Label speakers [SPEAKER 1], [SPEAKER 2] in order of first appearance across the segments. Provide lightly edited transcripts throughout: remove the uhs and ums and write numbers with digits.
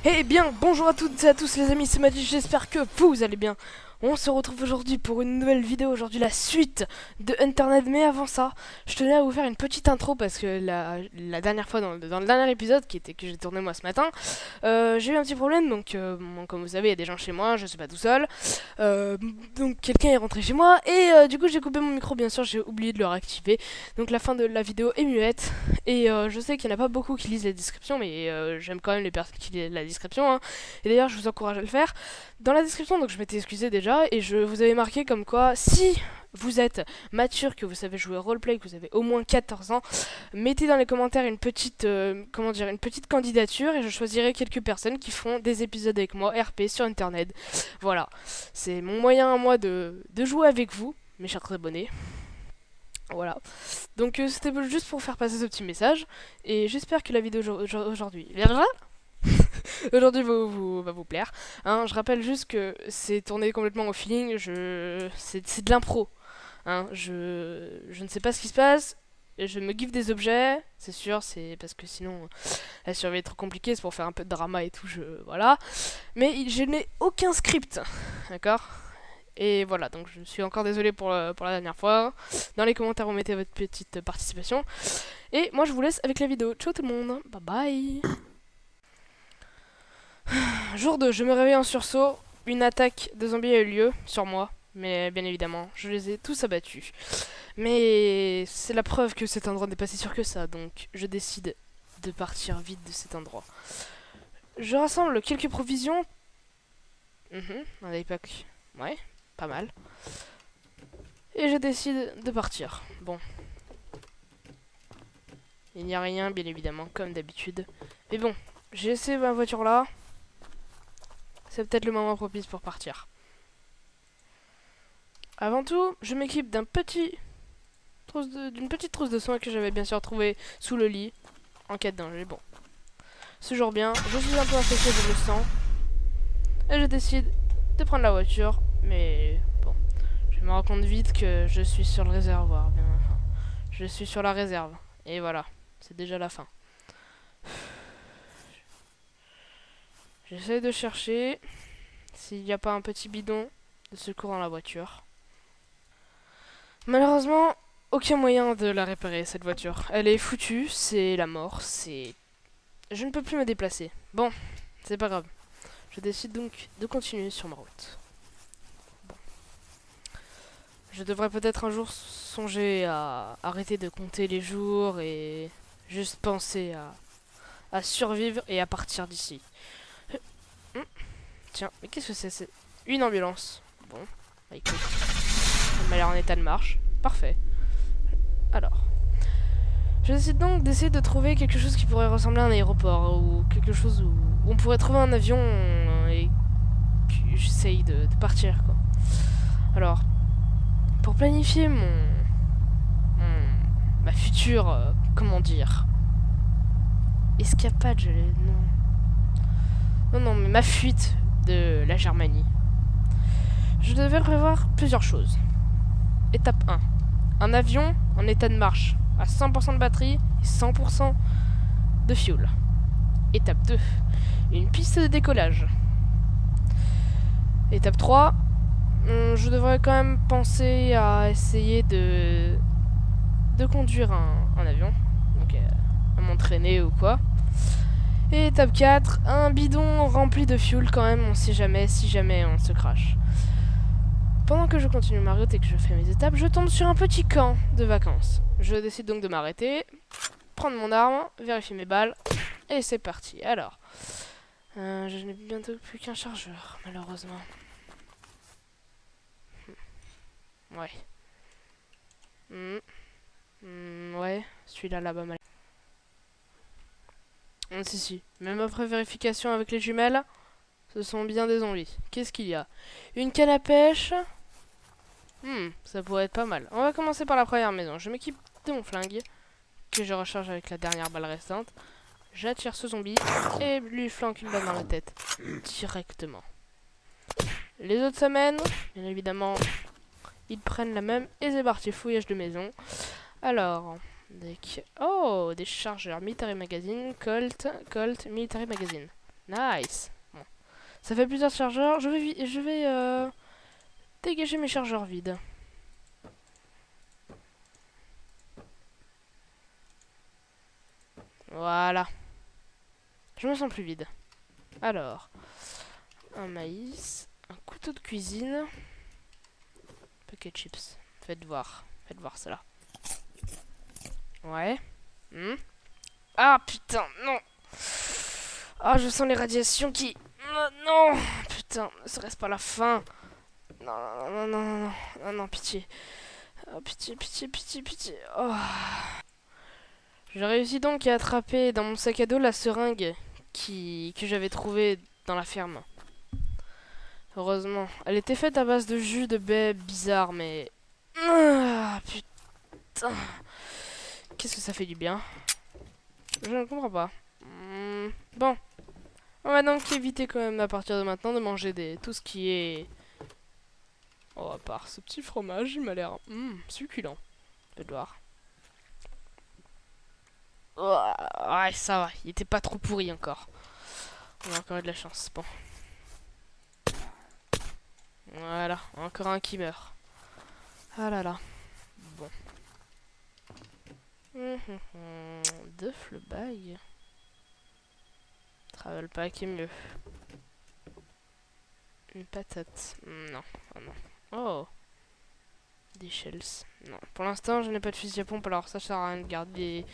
[SPEAKER 1] Eh bien, bonjour à toutes et à tous les amis, c'est Madi, j'espère que vous allez bien. On se retrouve aujourd'hui pour une nouvelle vidéo, aujourd'hui la suite de Internet, mais avant ça, je tenais à vous faire une petite intro parce que la dernière fois, dans le dernier épisode que j'ai tourné moi ce matin, j'ai eu un petit problème, donc bon, comme vous savez, il y a des gens chez moi, je suis pas tout seul, Euh, donc quelqu'un est rentré chez moi, et du coup j'ai coupé mon micro, bien sûr, j'ai oublié de le réactiver, donc la fin de la vidéo est muette, et je sais qu'il n'y en a pas beaucoup qui lisent les descriptions, mais j'aime quand même les personnes qui lisent la description, hein. Et d'ailleurs, je vous encourage à le faire. Dans la description, donc je m'étais excusé déjà, et je vous avais marqué comme quoi, si vous êtes mature, que vous savez jouer au roleplay, que vous avez au moins 14 ans, mettez dans les commentaires une petite, une petite candidature, et je choisirai quelques personnes qui feront des épisodes avec moi, RP, sur Internet. Voilà, c'est mon moyen à moi de jouer avec vous, mes chers abonnés. Voilà. Donc c'était juste pour faire passer ce petit message. Et j'espère que la vidéo aujourd'hui va vous plaire. Hein, je rappelle juste que c'est tourné complètement au feeling. C'est de l'impro. Hein, je ne sais pas ce qui se passe. Je me give des objets, c'est sûr, c'est parce que sinon la survie est trop compliquée, c'est pour faire un peu de drama et tout, voilà. Mais je n'ai aucun script, d'accord? Et voilà, donc je suis encore désolé pour la dernière fois. Dans les commentaires, vous mettez votre petite participation. Et moi, je vous laisse avec la vidéo. Ciao tout le monde, bye bye. Jour 2, je me réveille en sursaut. Une attaque de zombies a eu lieu sur moi. Mais bien évidemment, je les ai tous abattus. Mais c'est la preuve que cet endroit n'est pas si sûr que ça. Donc je décide de partir vite de cet endroit. Je rassemble quelques provisions. Un pack. Ouais, pas mal. Et je décide de partir. Bon, il n'y a rien, bien évidemment, comme d'habitude. Mais bon, j'ai laissé ma voiture là. C'est peut-être le moment propice pour partir. Avant tout, je m'équipe d'une petite trousse de soins que j'avais bien sûr trouvée sous le lit, en cas de danger. Bon, ce jour bien, je suis un peu infecté de le sang, et je décide de prendre la voiture, mais bon, je me rends compte vite que je suis sur le réservoir. Bien, enfin, je suis sur la réserve, et voilà, c'est déjà la fin. J'essaie de chercher s'il n'y a pas un petit bidon de secours dans la voiture. Malheureusement, aucun moyen de la réparer, cette voiture. Elle est foutue, c'est la mort, c'est... Je ne peux plus me déplacer. Bon, c'est pas grave. Je décide donc de continuer sur ma route. Bon. Je devrais peut-être un jour songer à arrêter de compter les jours et juste penser à survivre et à partir d'ici. Tiens, mais qu'est-ce que c'est une ambulance. Bon, bah écoute, elle m'a l'air en état de marche. Parfait. Alors, je décide donc d'essayer de trouver quelque chose qui pourrait ressembler à un aéroport ou quelque chose où on pourrait trouver un avion et que j'essaye de partir quoi. Alors, pour planifier ma future, comment dire, escapade, non, mais ma fuite de la Germanie, je devais prévoir plusieurs choses. Étape 1, un avion en état de marche à 100% de batterie et 100% de fuel. Étape 2, une piste de décollage. Étape 3, je devrais quand même penser à essayer de conduire un avion, donc à m'entraîner ou quoi. Et étape 4, un bidon rempli de fuel quand même, on sait jamais si jamais on se crache. Pendant que je continue ma route et que je fais mes étapes, je tombe sur un petit camp de vacances. Je décide donc de m'arrêter, prendre mon arme, vérifier mes balles, et c'est parti. Alors, je n'ai bientôt plus qu'un chargeur, malheureusement. Ouais. Ouais, celui-là là-bas mal. Si. Même après vérification avec les jumelles, ce sont bien des zombies. Qu'est-ce qu'il y a? Une canne à pêche. Ça pourrait être pas mal. On va commencer par la première maison. Je m'équipe de mon flingue, que je recharge avec la dernière balle restante. J'attire ce zombie et lui flanque une balle dans la tête. Directement. Les autres s'amènent, bien évidemment. Ils prennent la même et c'est parti, fouillage de maison. Alors, oh, des chargeurs, military magazine, Colt, military magazine. Nice. Bon. Ça fait plusieurs chargeurs. Je vais dégager mes chargeurs vides. Voilà. Je me sens plus vide. Alors, un maïs, un couteau de cuisine, paquet de chips. Faites voir cela. Ouais. Ah putain, non. Ah, je sens les radiations qui... Non, putain, ne serait-ce pas la fin. Non, pitié. Oh, pitié. Oh. J'ai réussi donc à attraper dans mon sac à dos la seringue que j'avais trouvée dans la ferme. Heureusement. Elle était faite à base de jus de baie bizarre, mais... Ah, putain. Qu'est-ce que ça fait du bien? Je ne comprends pas. Bon. On va donc éviter quand même à partir de maintenant de manger tout ce qui est... Oh, à part ce petit fromage, il m'a l'air succulent. Je vais voir. Oh, ouais, ça va. Il était pas trop pourri encore. On a encore eu de la chance. Bon. Voilà. Encore un qui meurt. Ah là là. Bon. Deux flebailles. Travel pack est mieux. Une patate. Non. Oh non. Oh. Des shells. Non. Pour l'instant, je n'ai pas de fusil à pompe, alors ça sert à rien de garder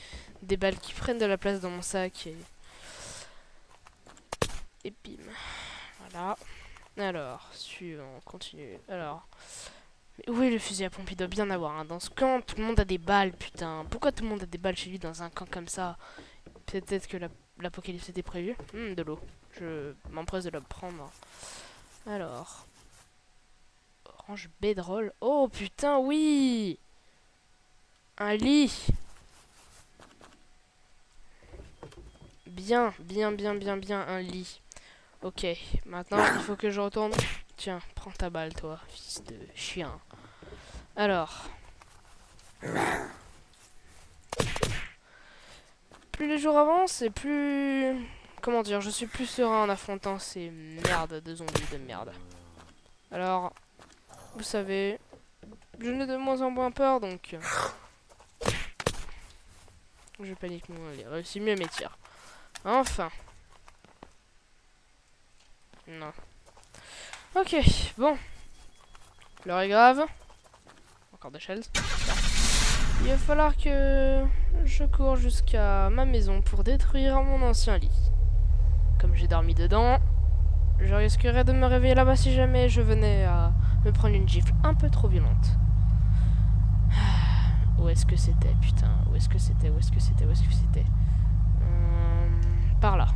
[SPEAKER 1] des balles qui prennent de la place dans mon sac. Et bim. Voilà. Alors, suivant, continue. Alors. Mais où est le fusil à pompe? Il doit bien avoir un dans ce camp. Tout le monde a des balles, putain. Pourquoi tout le monde a des balles chez lui dans un camp comme ça? Peut-être que l'apocalypse était prévu. De l'eau. Je m'empresse de la prendre. Alors. Orange bedroll. Oh putain, oui! Un lit! Bien, un lit. Ok, maintenant il faut que je retourne. Tiens, prends ta balle, toi, fils de chien. Alors. Plus les jours avancent et plus... Comment dire, je suis plus serein en affrontant ces merdes de zombies de merde. Alors, vous savez, je n'ai de moins en moins peur, donc... Je panique moins, il réussit mieux mes tirs. Enfin. Non. Ok, bon. L'heure est grave. Encore des shells. Il va falloir que je cours jusqu'à ma maison pour détruire mon ancien lit. Comme j'ai dormi dedans, je risquerais de me réveiller là-bas si jamais je venais à me prendre une gifle un peu trop violente. Où est-ce que c'était, putain? Où est-ce que c'était? Par là.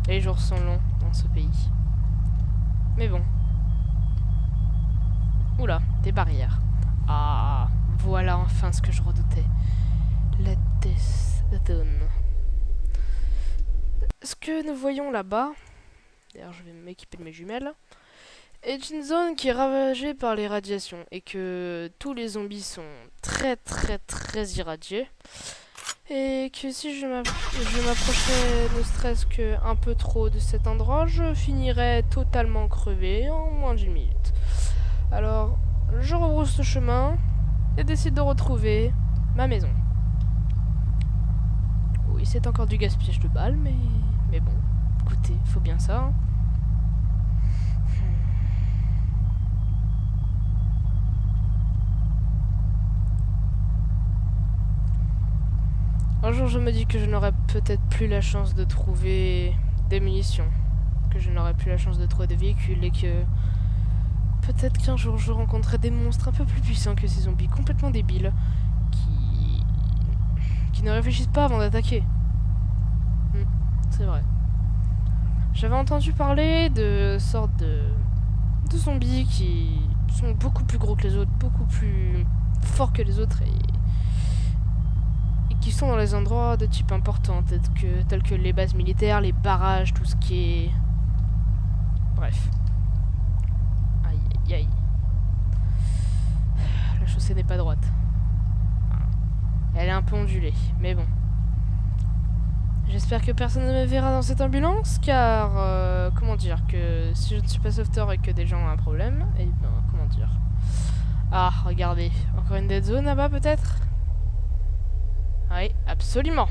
[SPEAKER 1] Les jours sont longs dans ce pays. Mais bon. Oula, des barrières. Ah, voilà enfin ce que je redoutais. La Death Zone. Ce que nous voyons là-bas, d'ailleurs je vais m'équiper de mes jumelles, est une zone qui est ravagée par les radiations et que tous les zombies sont très irradiés. Et que si je m'approchais ne serait-ce qu'un peu trop de cet endroit, je finirais totalement crevé en moins d'une minute. Alors, je rebrousse le chemin et décide de retrouver ma maison. Oui, c'est encore du gaspillage de balles, mais bon, écoutez, faut bien ça. Hein. Un jour, je me dis que je n'aurai peut-être plus la chance de trouver des munitions, que je n'aurai plus la chance de trouver des véhicules et que peut-être qu'un jour je rencontrerai des monstres un peu plus puissants que ces zombies complètement débiles qui ne réfléchissent pas avant d'attaquer. C'est vrai. J'avais entendu parler de sortes de zombies qui sont beaucoup plus gros que les autres, beaucoup plus forts que les autres et qui sont dans les endroits de type important, tels que les bases militaires, les barrages, tout ce qui est... Bref. Aïe, aïe, aïe. n'est pas droite. Elle est un peu ondulée, mais bon. J'espère que personne ne me verra dans cette ambulance, car, comment dire, que si je ne suis pas sauveteur et que des gens ont un problème, et ben, comment dire. Ah, regardez, encore une dead zone là-bas peut-être? Oui, absolument.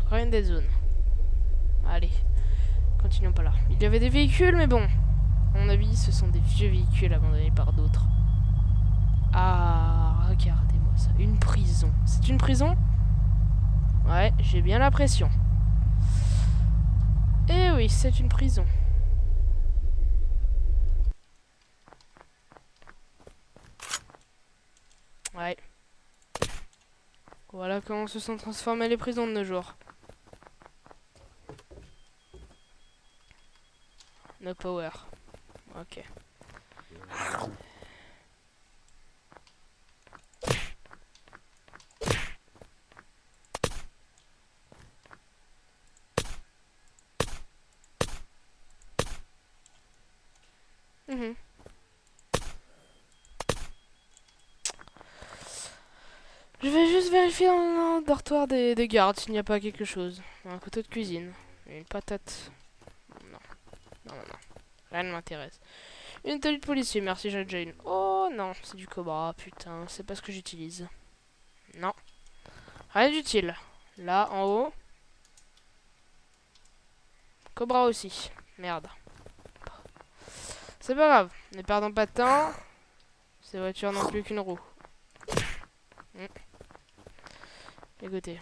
[SPEAKER 1] Encore une dead zone. Allez, continuons pas là. Il y avait des véhicules, mais bon, à mon avis, ce sont des vieux véhicules abandonnés par d'autres. Ah, regardez-moi ça, une prison. C'est une prison? Ouais, j'ai bien l'impression. Eh oui, c'est une prison. Ouais. Voilà comment se sont transformées les prisons de nos jours. No power. Ok. Je vais juste vérifier dans le dortoir des gardes s'il n'y a pas quelque chose. Un couteau de cuisine. Une patate. Non. Non, non, non. Rien ne m'intéresse. Une tenue de policier, merci, j'en ai déjà une. Oh non, c'est du cobra, putain, c'est pas ce que j'utilise. Non. Rien d'utile. Là, en haut. Cobra aussi. Merde. C'est pas grave, ne perdons pas de temps. Ces voitures n'ont plus qu'une roue. Écoutez.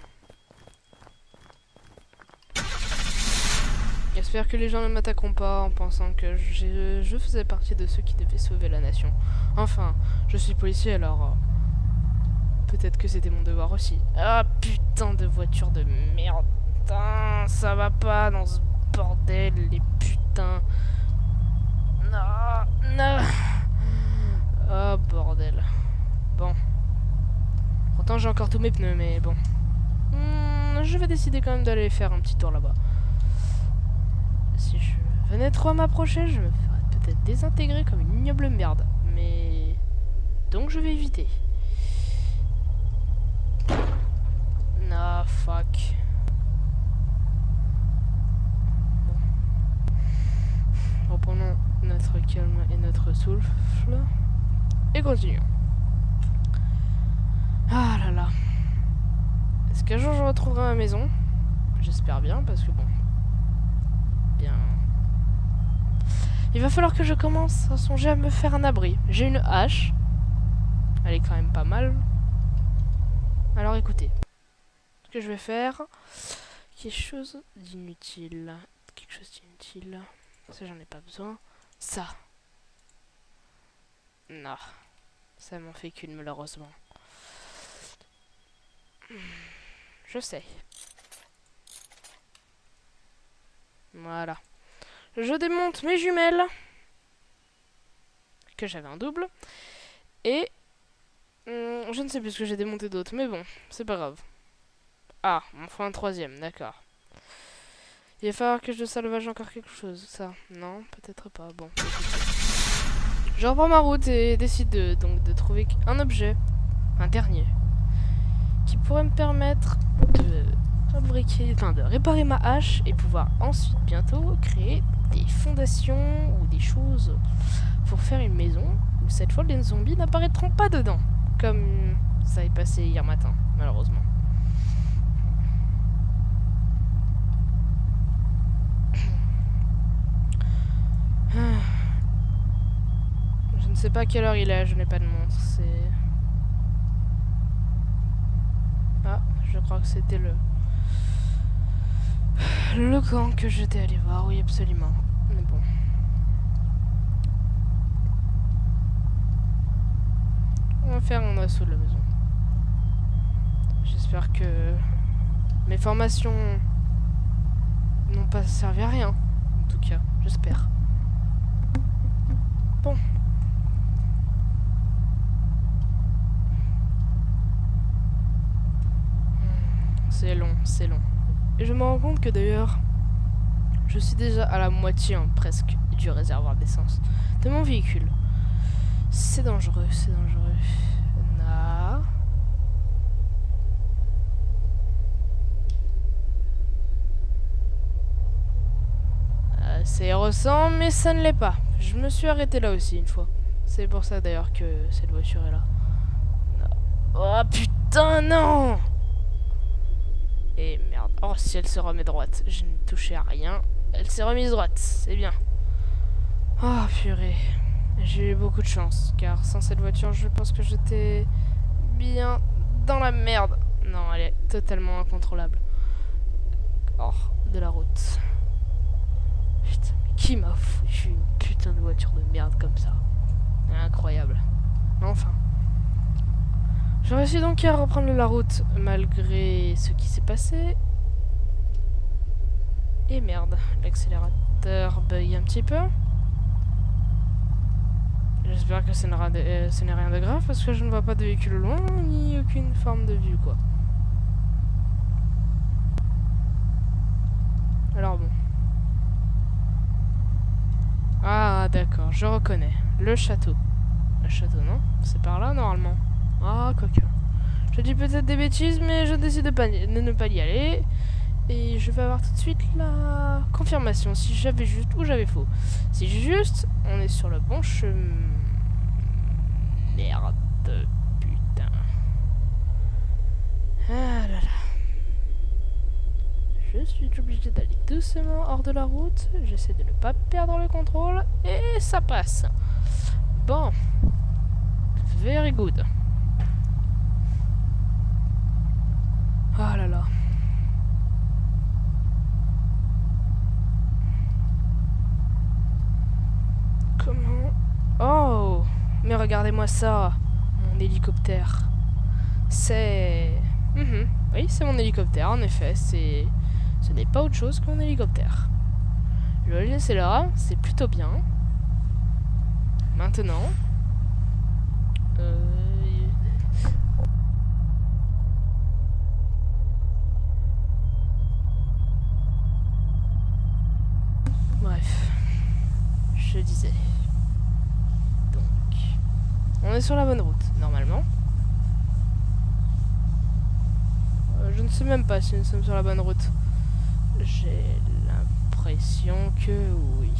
[SPEAKER 1] J'espère que les gens ne m'attaqueront pas en pensant que je faisais partie de ceux qui devaient sauver la nation. Enfin, je suis policier alors... peut-être que c'était mon devoir aussi. Ah putain de voiture de merde. Putain, ça va pas dans ce bordel, les putains. Non, non. Oh bordel. Bon. Pourtant j'ai encore tous mes pneus, mais bon. Je vais décider quand même d'aller faire un petit tour là-bas. Si je venais trop à m'approcher, je me ferais peut-être désintégrer comme une ignoble merde. Mais... donc je vais éviter. Ah, fuck. Bon. Reprenons notre calme et notre souffle. Et continuons. Ah là là. Est-ce qu'un jour je retrouverai ma maison? J'espère bien, parce que bon... bien... il va falloir que je commence à songer à me faire un abri. J'ai une hache. Elle est quand même pas mal. Alors écoutez. Ce que je vais faire... quelque chose d'inutile. Quelque chose d'inutile. Ça, j'en ai pas besoin. Ça. Non. Ça m'en fait qu'une, malheureusement. Je sais. Voilà. Je démonte mes jumelles. Que j'avais un double. Et... je ne sais plus ce que j'ai démonté d'autre. Mais bon, c'est pas grave. Ah, on fera un troisième, d'accord. Il va falloir que je salvage encore quelque chose. Ça, non, peut-être pas. Bon, je reprends ma route et décide de trouver un objet. Un dernier. Qui pourrait me permettre de fabriquer, enfin de réparer ma hache et pouvoir ensuite bientôt créer des fondations ou des choses pour faire une maison où cette fois les zombies n'apparaîtront pas dedans, comme ça est passé hier matin, malheureusement. Je ne sais pas quelle heure il est, je n'ai pas de montre, c'est... ah, je crois que c'était le camp que j'étais allé voir, oui absolument. Mais bon. On va faire un assaut de la maison. J'espère que mes formations n'ont pas servi à rien. En tout cas, j'espère. Bon. C'est long, c'est long. Et je me rends compte que d'ailleurs, je suis déjà à la moitié presque du réservoir d'essence de mon véhicule. C'est dangereux, c'est dangereux. Non. C'est ressent, mais ça ne l'est pas. Je me suis arrêté là aussi une fois. C'est pour ça d'ailleurs que cette voiture est là. Non. Oh putain, non! Et merde. Oh, si elle se remet droite. Je ne touchais à rien. Elle s'est remise droite. C'est bien. Oh purée. J'ai eu beaucoup de chance. Car sans cette voiture, je pense que j'étais bien dans la merde. Non, elle est totalement incontrôlable. Hors de la route. Putain, mais qui m'a foutu une putain de voiture de merde comme ça? Incroyable. Enfin. J'ai réussi donc à reprendre la route malgré ce qui s'est passé. Et merde, l'accélérateur bug un petit peu. J'espère que ce n'est rien de grave parce que je ne vois pas de véhicule au loin ni aucune forme de vue quoi. Alors bon. Ah d'accord, je reconnais. Le château. Le château non? C'est par là normalement. Ah quoique. Je dis peut-être des bêtises mais je décide de ne pas y aller. Et je vais avoir tout de suite la confirmation si j'avais juste ou j'avais faux. Si j'ai juste, on est sur le bon chemin. Merde, putain. Ah là là. Je suis obligé d'aller doucement hors de la route. J'essaie de ne pas perdre le contrôle. Et ça passe. Bon. Very good. Ah là là. Comment? Oh! Mais regardez-moi ça! Mon hélicoptère. C'est... Oui, c'est mon hélicoptère, en effet. Ce n'est pas autre chose que mon hélicoptère. Je vais le laisser là, c'est plutôt bien. Maintenant... Bref. Je disais. Donc... On est sur la bonne route, normalement. Je ne sais même pas si nous sommes sur la bonne route. J'ai l'impression que oui.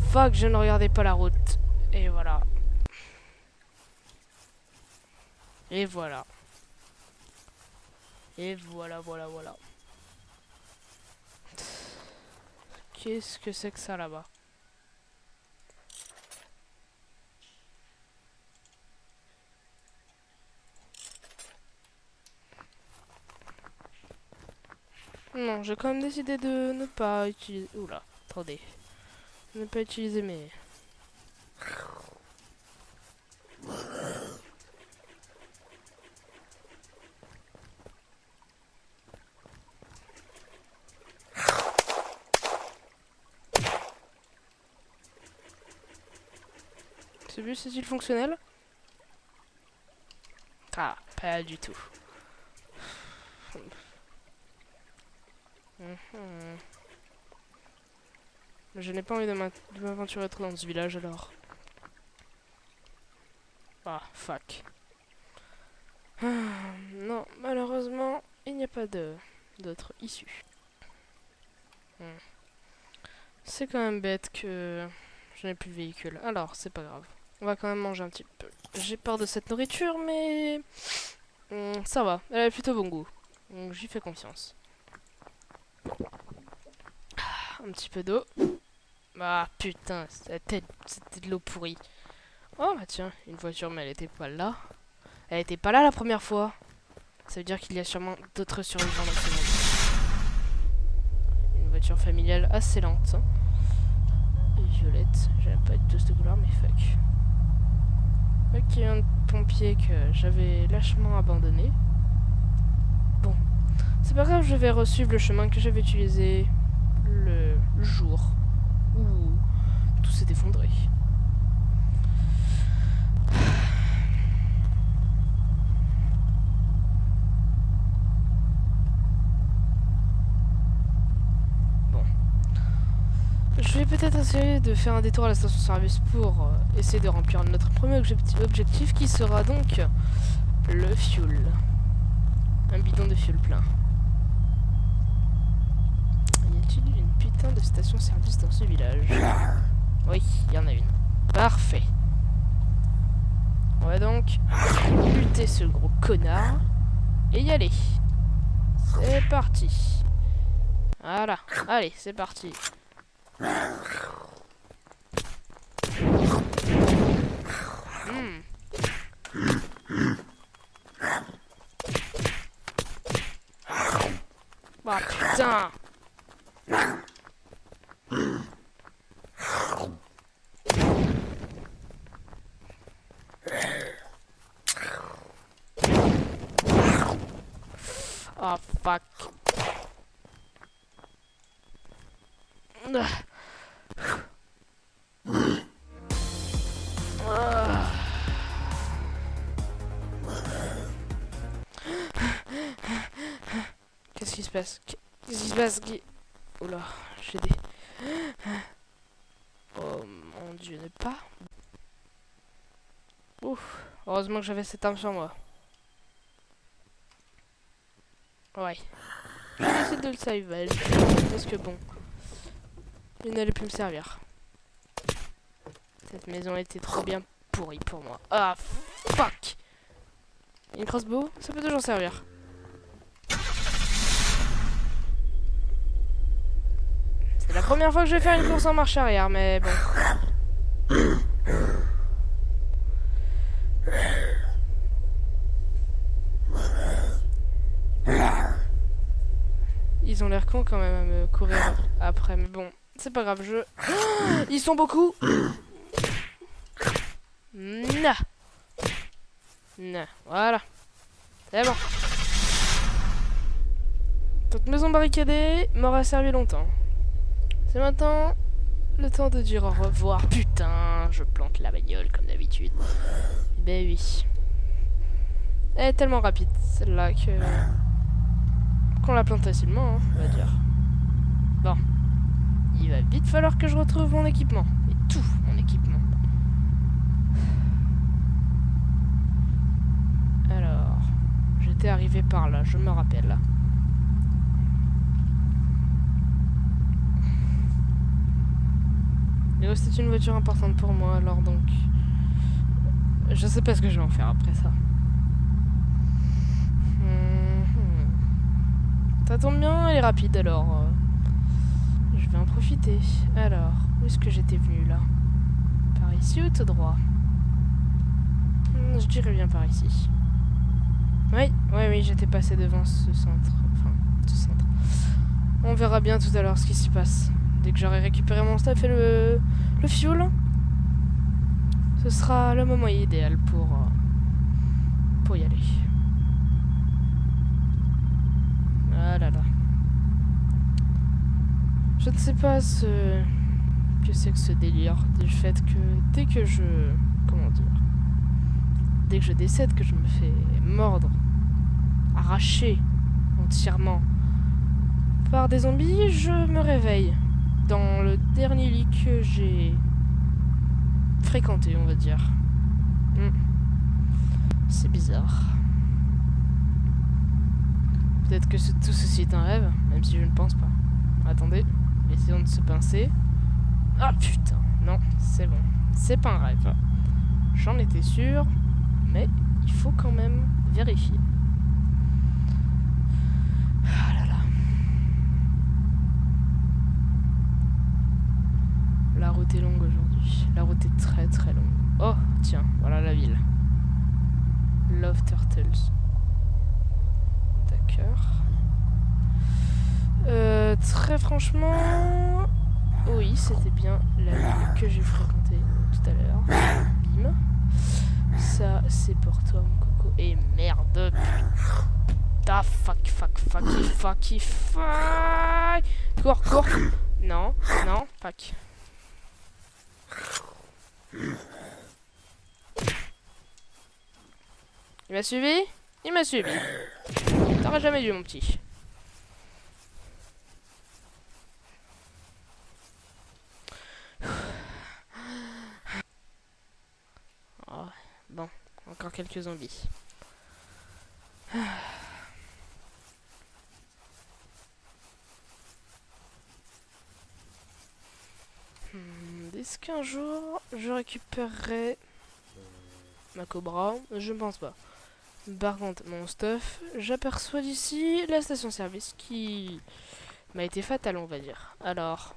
[SPEAKER 1] Fuck, je ne regardais pas la route. Et voilà. Et voilà. Et voilà, voilà. Qu'est-ce que c'est que ça là-bas? Non, j'ai quand même décidé de ne pas utiliser... Oula, attendez. Ne pas utiliser mes... Ce bus est-il fonctionnel? Ah, pas du tout. Je n'ai pas envie de m'aventurer trop dans ce village alors. Ah, fuck. Non, malheureusement, il n'y a pas d'autre issue. C'est quand même bête que je n'ai plus de véhicule. Alors, c'est pas grave. On va quand même manger un petit peu. J'ai peur de cette nourriture, mais... ça va, elle a plutôt bon goût. Donc j'y fais confiance. Un petit peu d'eau. Ah putain, c'était de l'eau pourrie. Oh bah tiens, une voiture, mais elle était pas là. Elle était pas là la première fois. Ça veut dire qu'il y a sûrement d'autres survivants dans ce monde. Une voiture familiale assez lente. Hein. Et violette. J'aime pas du tout cette couleur, mais fuck. Ok, un pompier que j'avais lâchement abandonné. Bon. C'est pas grave, je vais resuivre le chemin que j'avais utilisé le jour où tout s'est effondré. je vais peut-être essayer de faire un détour à la station-service pour essayer de remplir notre premier objectif qui sera donc le fuel. Un bidon de fuel plein. Y a-t-il une putain de station-service dans ce village? Oui, il y en a une. Parfait. On va donc buter ce gros connard et y aller. C'est parti. Voilà. Allez, c'est parti. Bah putain. Oh fuck. Qu'est-ce qui se passe? Qu'est-ce qui se passe? Oula, j'ai des... Oh mon dieu, ne pas. Ouf, heureusement que j'avais cette arme sur moi. Ouais. Je vais essayer de le salvage. Parce que bon, il n'allait plus me servir. Cette maison était trop bien pourrie pour moi. Ah, fuck! Une crossbow, ça peut toujours servir. C'est la première fois que je vais faire une course en marche arrière, mais bon. Ils ont l'air cons quand même à me courir après, mais bon, c'est pas grave, Ils sont beaucoup. Nah. Nah, voilà. C'est bon. Cette maison barricadée m'aura servi longtemps. C'est maintenant le temps de dire au revoir. Putain, je plante la bagnole comme d'habitude. Ben oui. Elle est tellement rapide, celle-là, que... qu'on la plante facilement, hein, on va dire. Bon. Il va vite falloir que je retrouve mon équipement. Et tout mon équipement. Alors... J'étais arrivé par là, je me rappelle. C'est une voiture importante pour moi, alors donc... Je sais pas ce que je vais en faire après ça. Ça tombe bien, elle est rapide, alors... je vais en profiter. Alors, où est-ce que j'étais venu, là? Par ici ou tout droit? Je dirais bien par ici. Oui, j'étais passé devant ce centre. Enfin, ce centre. On verra bien tout à l'heure ce qui s'y passe. Dès que j'aurai récupéré mon stuff et le fuel, ce sera le moment idéal pour y aller. Ah là là. Je ne sais pas ce que c'est que ce délire du fait que dès que je... Comment dire? Dès que je décède, que je me fais mordre, arracher entièrement par des zombies, je me réveille dans le dernier lit que j'ai fréquenté, on va dire. C'est bizarre. Peut-être que tout ceci est un rêve, même si je ne pense pas. Attendez, essayons de se pincer. Ah putain, non, c'est bon. C'est pas un rêve. J'en étais sûr, mais il faut quand même vérifier. Ah là là. La route est longue aujourd'hui. La route est très très longue. Oh, tiens, voilà la ville. Love Turtles. D'accord. Très franchement... Oui, c'était bien la ville que j'ai fréquentée tout à l'heure. Bim. Ça, c'est pour toi, mon coco. Et merde. Putain, fuck. Cours. Non, fuck. Il m'a suivi? Il m'a suivi. T'aurais jamais dû, mon petit. Encore quelques zombies. Est-ce qu'un jour je récupérerai ma cobra? Je ne pense pas. Par contre, mon stuff, j'aperçois d'ici la station-service qui m'a été fatale, on va dire. Alors...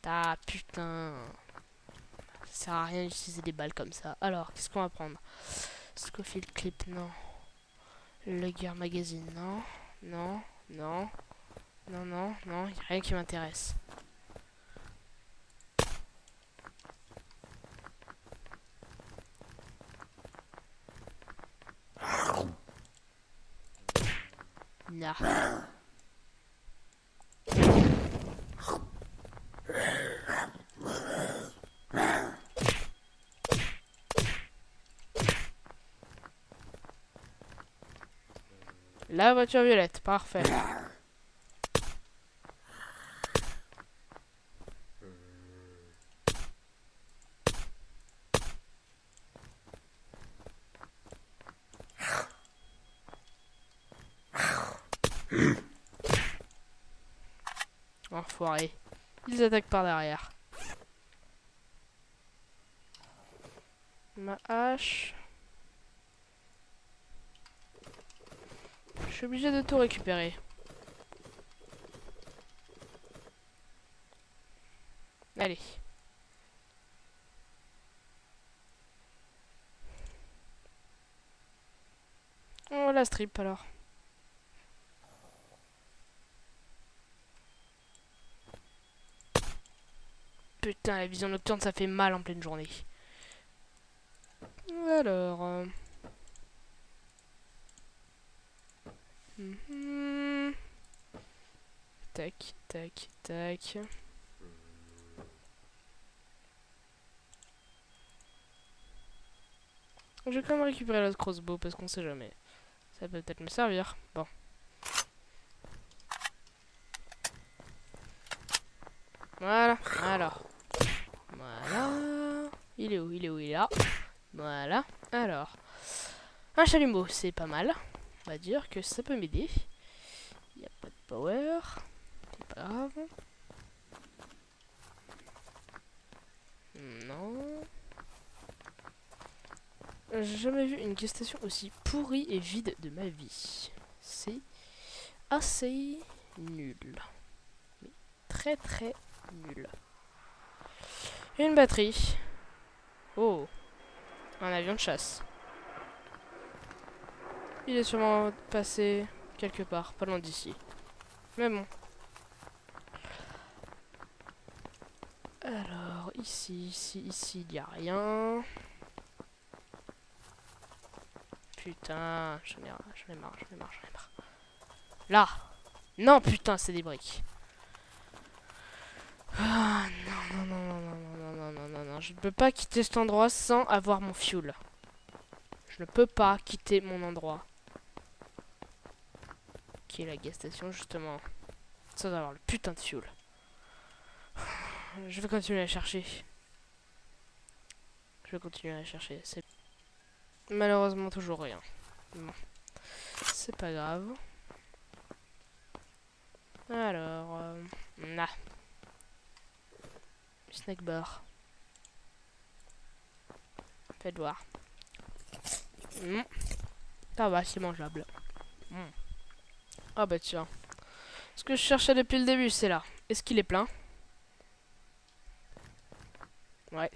[SPEAKER 1] Ah putain... Ça sert à rien d'utiliser des balles comme ça. Alors, qu'est-ce qu'on va prendre? Scofield Clip, non. Luger Magazine, non. Non, non. Non, non, non, il n'y a rien qui m'intéresse. Nah. La voiture violette, parfait. Enfoiré. Ils attaquent par derrière. Ma hache. Je suis obligé de tout récupérer. Allez. On la strip alors. Putain, la vision nocturne, ça fait mal en pleine journée. Alors... Tac, tac, tac. Je vais quand même récupérer l'autre crossbow parce qu'on sait jamais. Ça peut peut-être me servir. Bon. Voilà, alors. Voilà. Il est où? Il est où? Il est là. Voilà. Alors. Un chalumeau, c'est pas mal. On va dire que ça peut m'aider. Il n'y a pas de power. C'est pas grave. Non. J'ai jamais vu une gas station aussi pourrie et vide de ma vie. C'est assez nul. Mais très très nul. Une batterie. Oh. Un avion de chasse. Il est sûrement passé quelque part, pas loin d'ici. Mais bon. Alors, ici, il n'y a rien. Putain, j'en ai marre. Là! Non, putain, c'est des briques. Ah, non, je ne peux pas quitter cet endroit sans avoir mon fuel. Je ne peux pas quitter mon endroit. Qui est la gas station, justement. Sans avoir le putain de fuel. Je vais continuer à chercher. C'est malheureusement toujours rien. Bon. C'est pas grave. Alors... nah. Snack bar. Faites voir. Ça va, c'est mangeable. Ah bah tiens. Ce que je cherchais depuis le début, c'est là. Est-ce qu'il est plein? Ouais.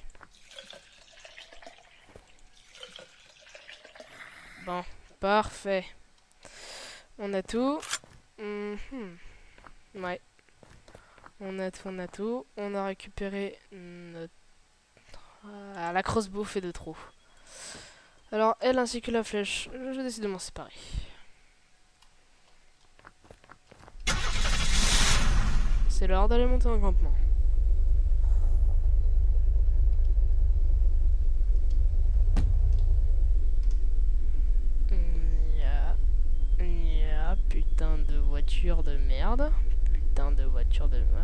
[SPEAKER 1] Bon, parfait. On a tout. Ouais. On a tout. On a récupéré notre... Ah, la crossbow fait de trop. Alors, elle ainsi que la flèche, je décide de m'en séparer. C'est l'heure d'aller monter en campement. Putain de voiture de merde.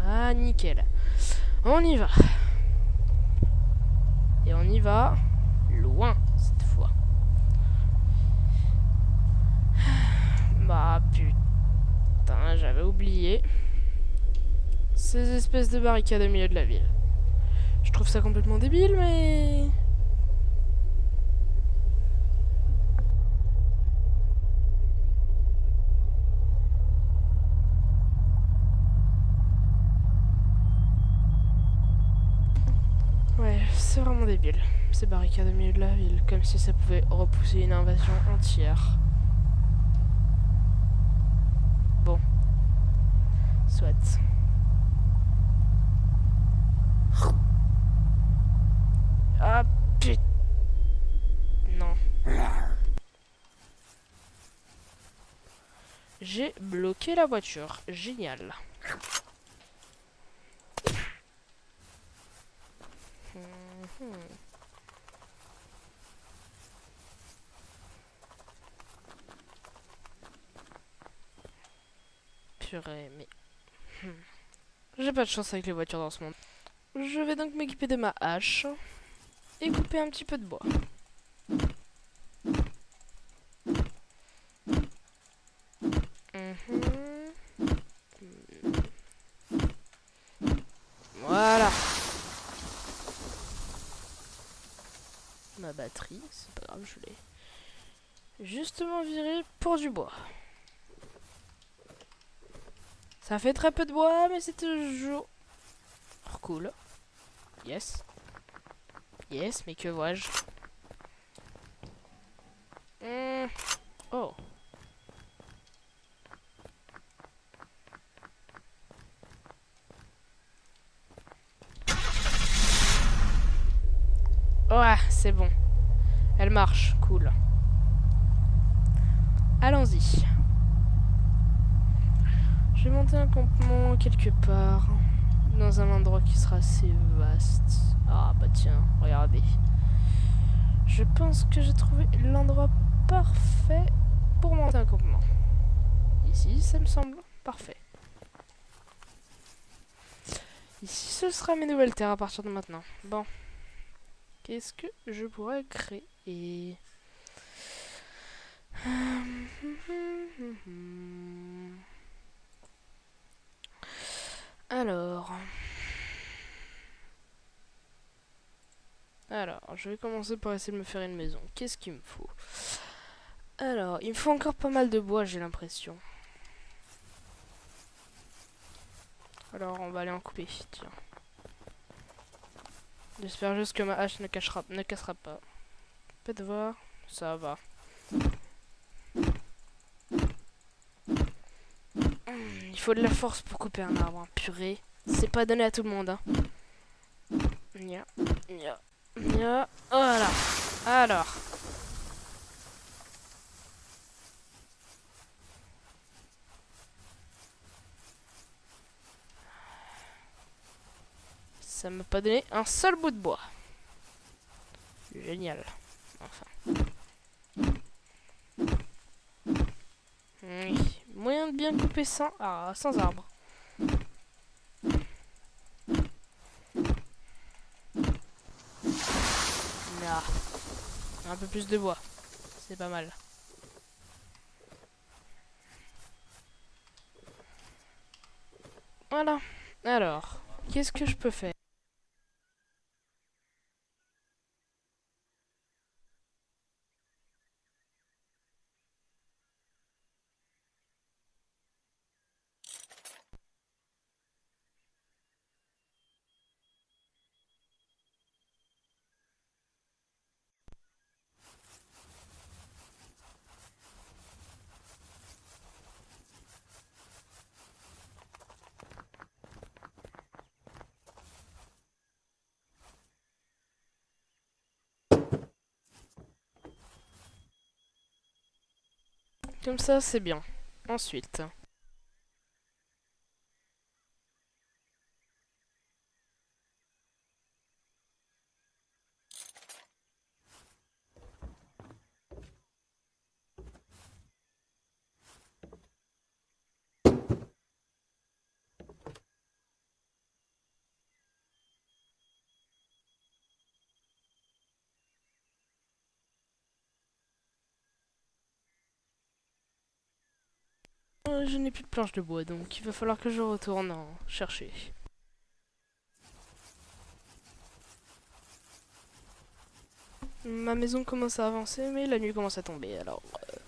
[SPEAKER 1] Ah, nickel. On y va. Et on y va loin cette fois. Bah putain, j'avais oublié ces espèces de barricades au milieu de la ville. Je trouve ça complètement débile, mais... Ouais, c'est vraiment débile. Ces barricades au milieu de la ville, comme si ça pouvait repousser une invasion entière. Bon. Soit. Ah putain. Non. J'ai bloqué la voiture. Génial. Purée, mais... J'ai pas de chance avec les voitures dans ce monde. Je vais donc m'équiper de ma hache et couper un petit peu de bois. Voilà. Ma batterie, c'est pas grave, je l'ai justement virée pour du bois. Ça fait très peu de bois, mais c'est toujours cool. Yes. Yes, mais que vois-je? Oh. Ouais, c'est bon. Elle marche, cool. Allons-y. Je vais monter un campement quelque part. Dans un endroit qui sera assez vaste. Ah bah tiens, regardez. Je pense que j'ai trouvé l'endroit parfait pour monter un campement. Ici, ça me semble parfait. Ici, ce sera mes nouvelles terres à partir de maintenant. Bon. Qu'est-ce que je pourrais créer? Alors... je vais commencer par essayer de me faire une maison. Qu'est-ce qu'il me faut? Alors, il me faut encore pas mal de bois, j'ai l'impression. Alors, on va aller en couper, tiens. J'espère juste que ma hache ne cassera pas. Peut-être voir, ça va. Il faut de la force pour couper un arbre, hein. Purée. C'est pas donné à tout le monde, hein. Nya, nya, nya. Voilà. Alors. Ça m'a pas donné un seul bout de bois. Génial. Enfin. Oui. Moyen de bien couper sans arbre. Là. Un peu plus de bois. C'est pas mal. Voilà. Alors, qu'est-ce que je peux faire? Comme ça, c'est bien. Ensuite. Je n'ai plus de planches de bois, donc il va falloir que je retourne en chercher. Ma maison commence à avancer, mais la nuit commence à tomber, alors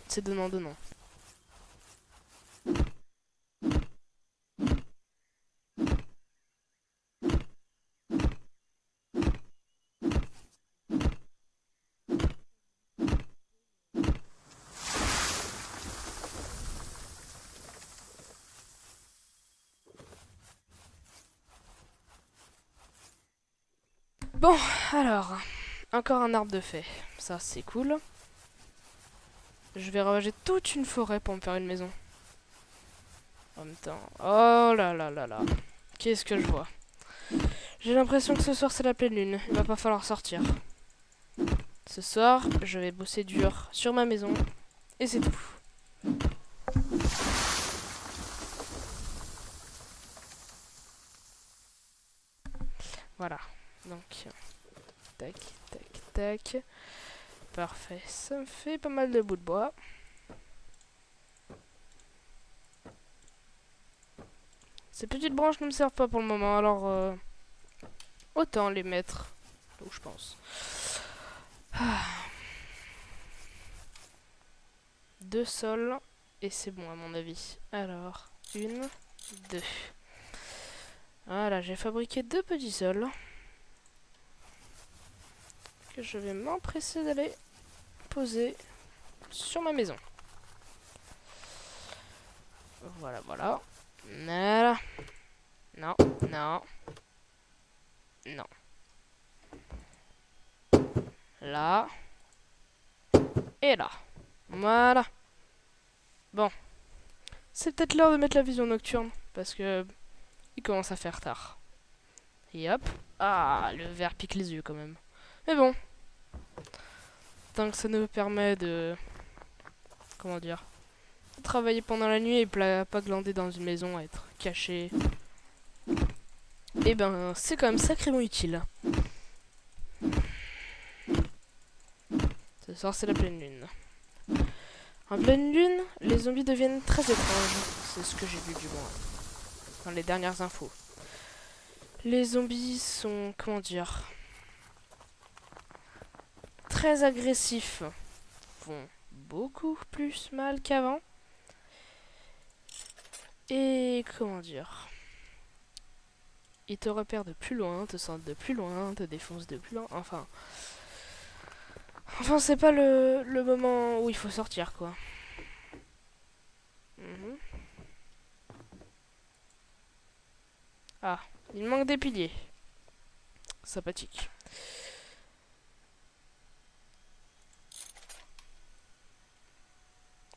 [SPEAKER 1] c'est donnant-donnant. Bon, alors, encore un arbre de fée. Ça, c'est cool. Je vais ravager toute une forêt pour me faire une maison. En même temps, oh là là là là. Qu'est-ce que je vois? J'ai l'impression que ce soir, c'est la pleine lune. Il va pas falloir sortir. Ce soir, je vais bosser dur sur ma maison. Et c'est tout. Voilà. Donc, tac, tac, tac. Parfait. Ça me fait pas mal de bouts de bois. Ces petites branches ne me servent pas pour le moment, alors autant les mettre là où je pense. Deux sols, et c'est bon à mon avis. Alors, une, deux. Voilà, j'ai fabriqué deux petits sols que je vais m'empresser d'aller poser sur ma maison. Voilà, voilà. Voilà. Non, non. Non. Là. Et là. Voilà. Bon. C'est peut-être l'heure de mettre la vision nocturne. Parce que il commence à faire tard. Et hop. Ah, le verre pique les yeux quand même. Mais bon. Tant que ça nous permet de... Comment dire, travailler pendant la nuit et pas glander dans une maison, à être caché. Et ben, c'est quand même sacrément utile. Ce soir, c'est la pleine lune. En pleine lune, les zombies deviennent très étranges. C'est ce que j'ai vu du moins dans les dernières infos. Les zombies sont, comment dire, très agressifs. Font beaucoup plus mal qu'avant. Et comment dire, ils te repèrent de plus loin, te sentent de plus loin, te défoncent de plus loin. Enfin, c'est pas le moment où il faut sortir, quoi. Ah, il manque des piliers. Sympathique.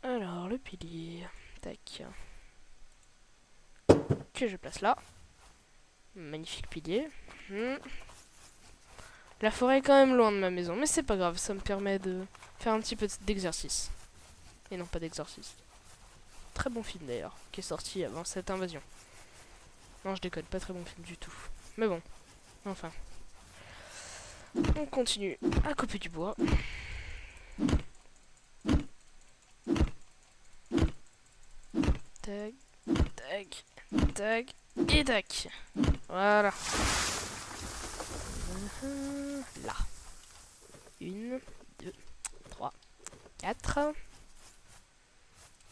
[SPEAKER 1] Alors, le pilier. Tac. Que je place là. Magnifique pilier. La forêt est quand même loin de ma maison, mais c'est pas grave, ça me permet de faire un petit peu d'exercice. Et non pas d'exorcisme. Très bon film d'ailleurs, qui est sorti avant cette invasion. Non, je déconne, pas très bon film du tout. Mais bon, enfin. On continue à couper du bois. Tac, tac, tac, et tac. Voilà. Là. 1, 2, 3, 4.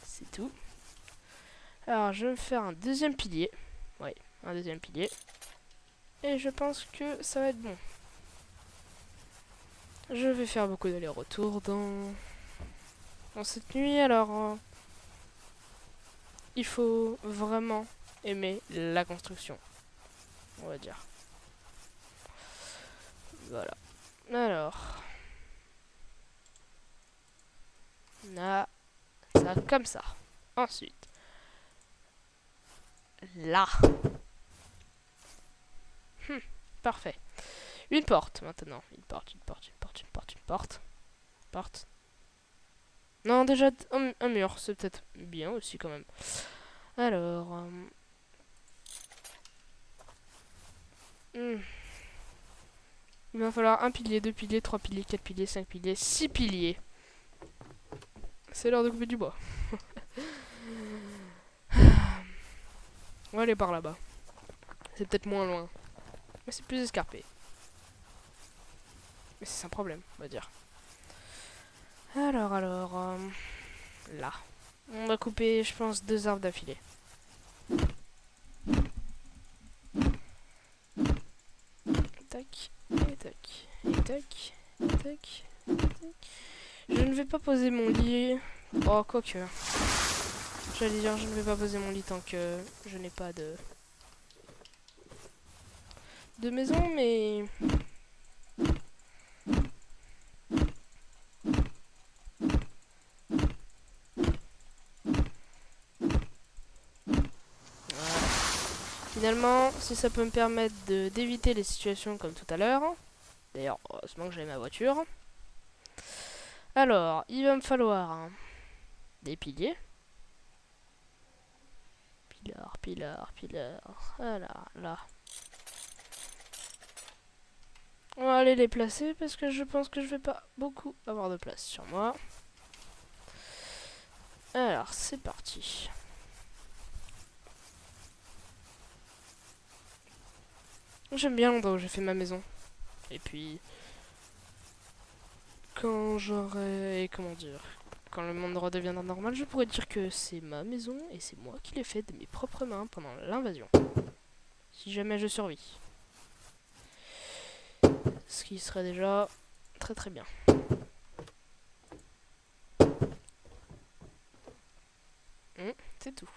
[SPEAKER 1] C'est tout. Alors, je vais me faire un deuxième pilier. Oui, un deuxième pilier. Et je pense que ça va être bon. Je vais faire beaucoup d'allers-retours dans cette nuit, alors il faut vraiment aimer la construction, on va dire. Voilà. Alors, on a ça comme ça. Ensuite, là. Parfait. Une porte maintenant. Une porte, une porte, une porte, une porte, une porte. Porte. Non, déjà un mur, c'est peut-être bien aussi quand même. Alors... il va falloir un pilier, deux piliers, trois piliers, quatre piliers, cinq piliers, six piliers. C'est l'heure de couper du bois. On va aller par là-bas. C'est peut-être moins loin. Mais c'est plus escarpé. Mais c'est un problème, on va dire. Alors, là. On va couper, je pense, 2 arbres d'affilée. Tac, et tac, et tac, et tac, et tac. Je ne vais pas poser mon lit. Oh, quoique. J'allais dire, je ne vais pas poser mon lit tant que je n'ai pas de maison, mais... Finalement, si ça peut me permettre d'éviter les situations comme tout à l'heure. D'ailleurs, heureusement que j'avais ma voiture. Alors, il va me falloir des piliers. Pilar. Voilà, là. On va aller les placer parce que je pense que je vais pas beaucoup avoir de place sur moi. Alors, c'est parti. J'aime bien l'endroit où j'ai fait ma maison. Et puis, quand j'aurai... Comment dire? Quand le monde redeviendra normal, je pourrais dire que c'est ma maison et c'est moi qui l'ai fait de mes propres mains pendant l'invasion. Si jamais je survis. Ce qui serait déjà très très bien. C'est tout.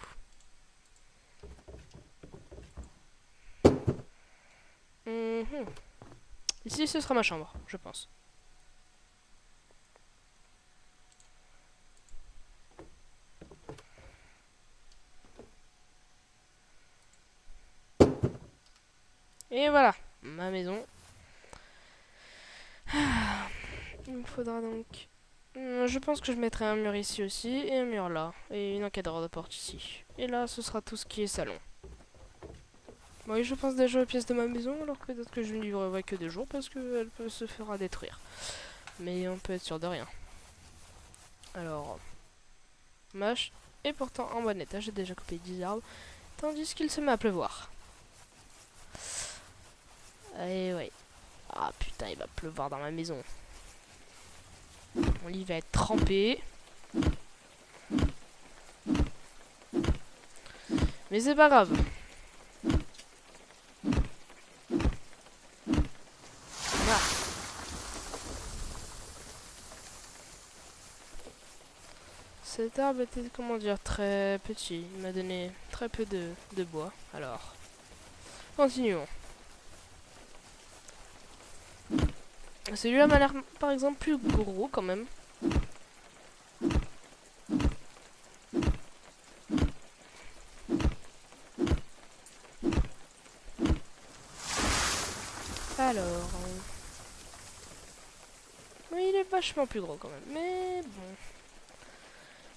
[SPEAKER 1] Ici, ce sera ma chambre, je pense. Et voilà, ma maison. Il me faudra donc... Je pense que je mettrai un mur ici aussi, et un mur là, et une encadreur de porte ici. Et là, ce sera tout ce qui est salon. Bon, oui, je pense déjà aux pièces de ma maison, alors peut-être que je ne livrerai que 2 jours, parce qu'elle peut se faire détruire. Mais on peut être sûr de rien. Alors, mâche est pourtant en bon état, j'ai déjà coupé 10 arbres, tandis qu'il se met à pleuvoir. Et ouais. Ah putain, il va pleuvoir dans ma maison. Mon lit va être trempé. Mais c'est pas grave. Voilà. Cet arbre était, comment dire, très petit. Il m'a donné très peu de bois. Alors, continuons. Celui-là m'a l'air, par exemple, plus gros quand même. Alors... Oui, il est vachement plus gros quand même. Mais bon...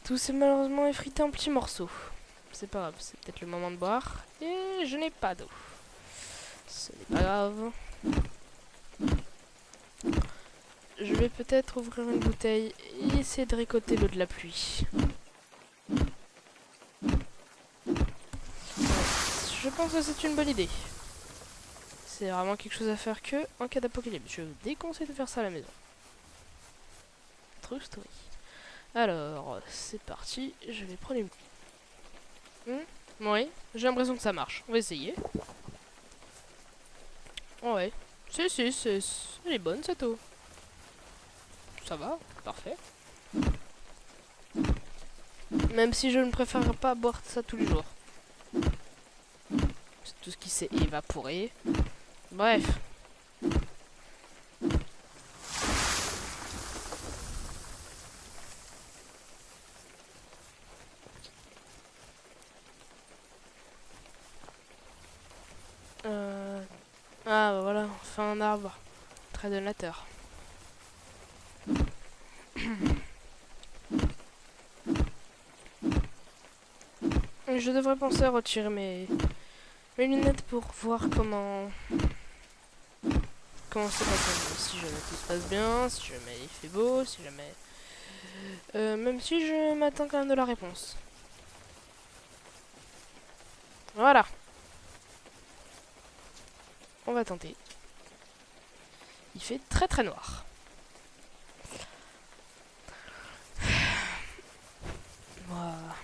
[SPEAKER 1] Tout s'est malheureusement effrité en petits morceaux. C'est pas grave, c'est peut-être le moment de boire. Et je n'ai pas d'eau. Ce n'est pas grave. Je vais peut-être ouvrir une bouteille et essayer de récolter l'eau de la pluie. Je pense que c'est une bonne idée. C'est vraiment quelque chose à faire que en cas d'apocalypse. Je vous déconseille de faire ça à la maison. True story. Alors, c'est parti. Je vais prendre une... Oui, j'ai l'impression que ça marche. On va essayer. Oh ouais. Si, elle est bonne cette eau. Ça va, parfait. Même si je ne préfère pas boire ça tous les jours. C'est tout ce qui s'est évaporé. Bref. Ah bah voilà, enfin un arbre. Très donateur. Je devrais penser à retirer mes lunettes pour voir comment c'est passé. Si jamais tout se passe bien, si jamais il fait beau, si jamais... même si je m'attends quand même de la réponse. Voilà. On va tenter. Il fait très très noir. Voilà.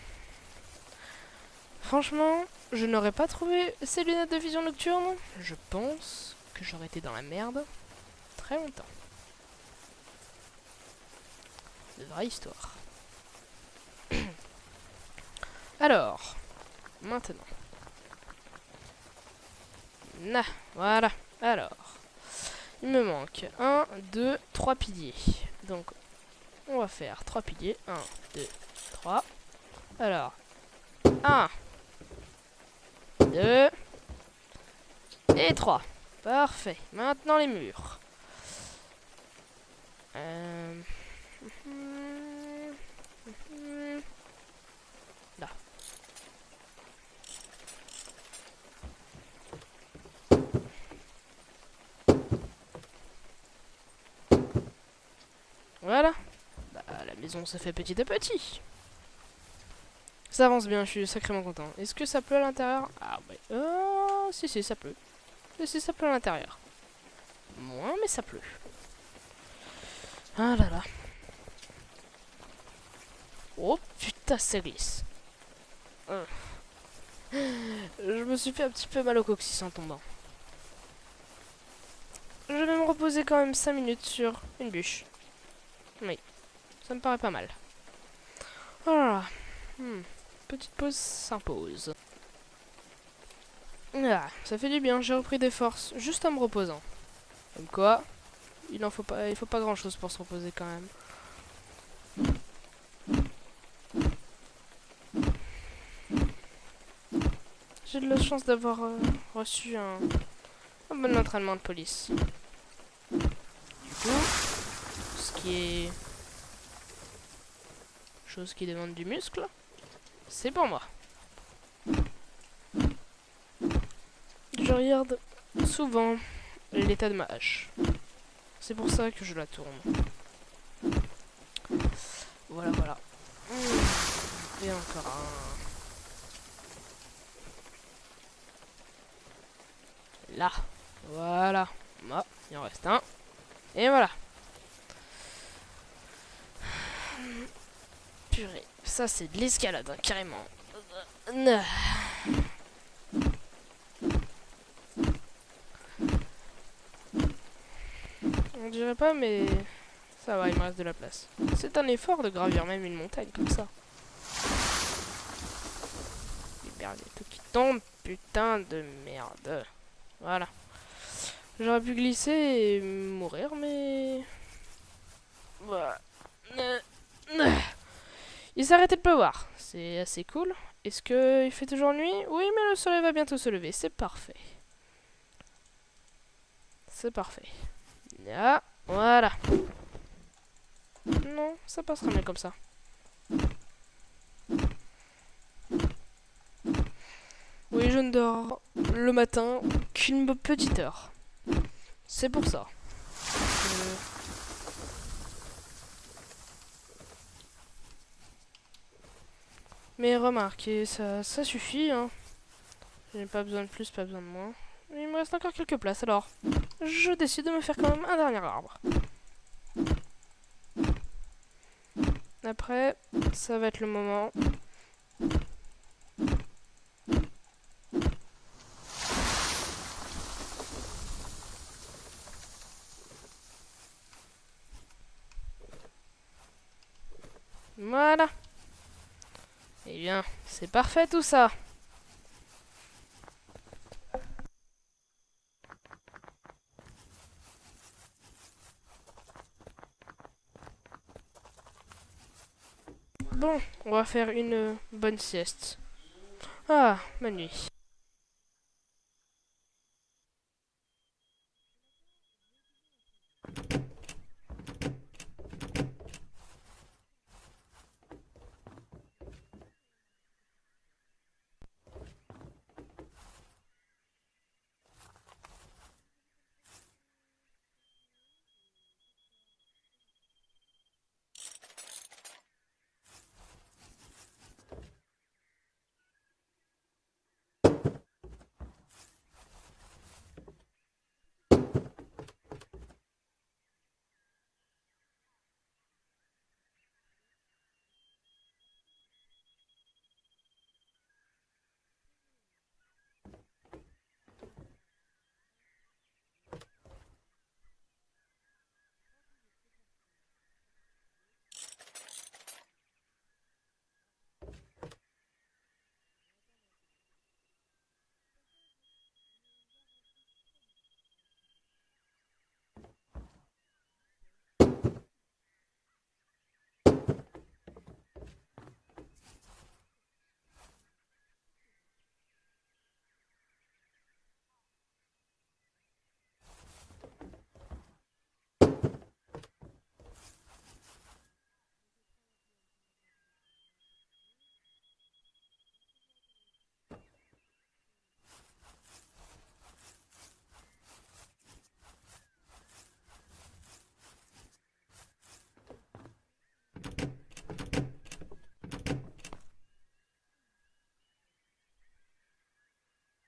[SPEAKER 1] Franchement, je n'aurais pas trouvé ces lunettes de vision nocturne. Je pense que j'aurais été dans la merde très longtemps. De vraie histoire. Alors, maintenant. Voilà. Alors, il me manque 1, 2, 3 piliers. Donc, on va faire 3 piliers. 1, 2, 3. Alors, 1, 2 et 3. Parfait. Maintenant les murs. Là. Voilà. Bah, la maison se fait petit à petit. Ça avance bien, je suis sacrément content. Est-ce que ça pleut à l'intérieur? Ah ouais. Si, ça pleut. Si, ça pleut à l'intérieur. Moins, mais ça pleut. Ah là là. Oh putain, ça glisse. Je me suis fait un petit peu mal au coccyx en tombant. Je vais me reposer quand même 5 minutes sur une bûche. Oui, ça me paraît pas mal. Voilà. Petite pause s'impose. Ah, ça fait du bien, j'ai repris des forces juste en me reposant. Comme quoi, il faut pas grand chose pour se reposer quand même. J'ai de la chance d'avoir reçu un bon entraînement de police. Du coup, ce qui est chose qui demande du muscle, c'est pour moi. Je regarde souvent l'état de ma hache. C'est pour ça que je la tourne. Voilà. Et encore un. Là. Voilà. Ah, il en reste un. Et voilà. Purée. Ça, c'est de l'escalade, hein, carrément. On dirait pas, mais ça va, il me reste de la place. C'est un effort de gravir même une montagne comme ça. Les tout qui tombe, putain de merde. Voilà. J'aurais pu glisser et mourir, mais... Voilà. Il s'est arrêté de pleuvoir. C'est assez cool. Est-ce qu'il fait toujours nuit? Oui, mais le soleil va bientôt se lever. C'est parfait. C'est parfait. Là, voilà. Non, ça passera mieux comme ça. Oui, je ne dors le matin qu'une petite heure. C'est pour ça. Mais remarquez, ça suffit, hein. J'ai pas besoin de plus, pas besoin de moins. Il me reste encore quelques places, alors je décide de me faire quand même un dernier arbre. Après, ça va être le moment. Voilà. Eh bien, c'est parfait tout ça. Bon, on va faire une bonne sieste. Ah, bonne nuit.